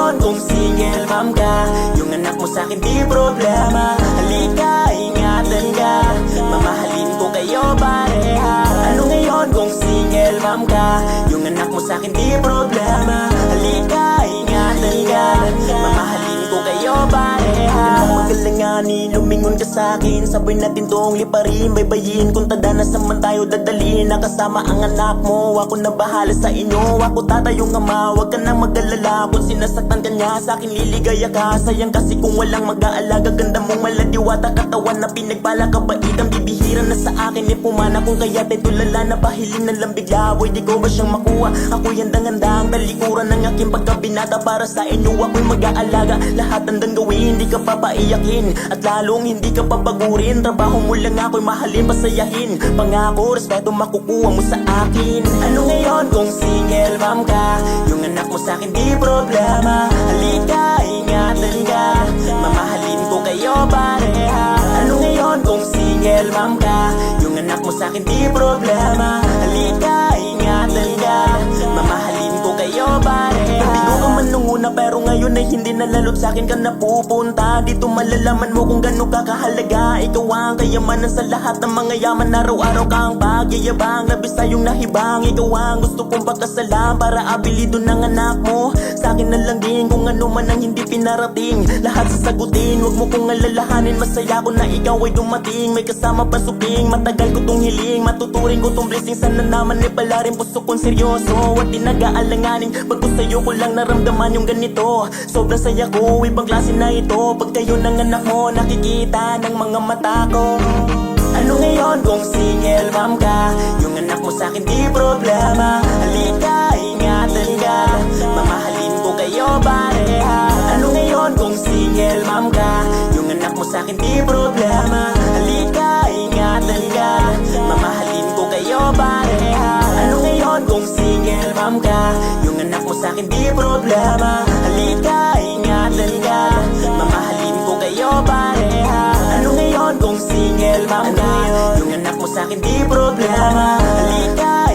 ngayon kung single mom ka, yung anak mo sa'kin di problema. Halika, ingatan ka, mamahalin ko kayo pareha. Ano ngayon kung single mom ka, yung anak mo sa'kin di problema. Halika, ingatan ka, mamahalin ko kayo pareha. Magalanganin, lumingon ka sa'kin, sabay natin tong liparin, baybayin kung tada na saman tayo dadalhin. Nakasama ang anak mo, ako na bahala sa inyo, ako tatayong ama. Huwag ka nang mag-alala kung sinasaktan ka niya, sa'kin liligaya ka. Sayang kasi kung walang mag-aalaga, ganda mong maladiwata, katawan na pinagpala, kabait ang bibihira na sa akin. Pumana kung kaya tayo tulala na pahiling na lang bigla. Boy, di ko ba siyang makuha? Ako'y handang-handa ang talikuran ng aking pagkabinata. Para sa inyo ako'y mag-aalaga, lahat handang gawin, hindi ka papaiyakin at lalong hindi ka papagurin. Trabaho mo lang ako'y mahalin, pasayahin. Pangako, respeto makukuha mo sa akin. Ano ngayon kung single mom ka, yung anak mo sa'kin di problema. Halika, ingatan ka, mamahalin ko kayo pareha. Ano ngayon kung single mom ka, yung anak mo sa'kin di problema. Halika, ingatan ka, mamahalin ko kayo pareha. Nabigo ka man nung una pero ngayon ay hindi na lalo't sa'kin ka napupunta. Dito malalaman mo kung gano'n ka kahalaga. Ikaw ang kayamanan sa lahat ng mga yaman. Araw-araw kang pagyayabang, labis tayong nahibang. Ikaw ang gusto kong pagkasalam para abilido ng anak mo. Sa'kin na lang din kung ano man ang hindi pinarating, lahat sasagutin, huwag mo kong alalahanin. Masaya ko na ikaw ay dumating, may kasama pa suping. Matagal ko tong hiling, matuturing ko tong blessing. Sana naman ay pala rin puso kong seryoso at di nag-aalanganin. Pag sa'yo ko lang naramdaman yung ganito, sobrang saya ko, ibang klase na ito. Pag kayo ng anak mo, nakikita ng mga mata ko. Ano ngayon kung single mom ka, yung anak mo sa'kin di problema. Halika, ingatan ka, mamahalin ko kayo pareha. Ano ngayon kung single mom ka, yung anak mo sa'kin di problema. Halika, ingatan ka, mamahalin ko kayo pareha. Ano ngayon kung single mom ka, yung anak mo sa'kin di problema. Halika, ingatan ka, mamahalin ko kayo pareha. Ano ngayon kung single mom ka, yung anak mo sa'kin di problema. Halika,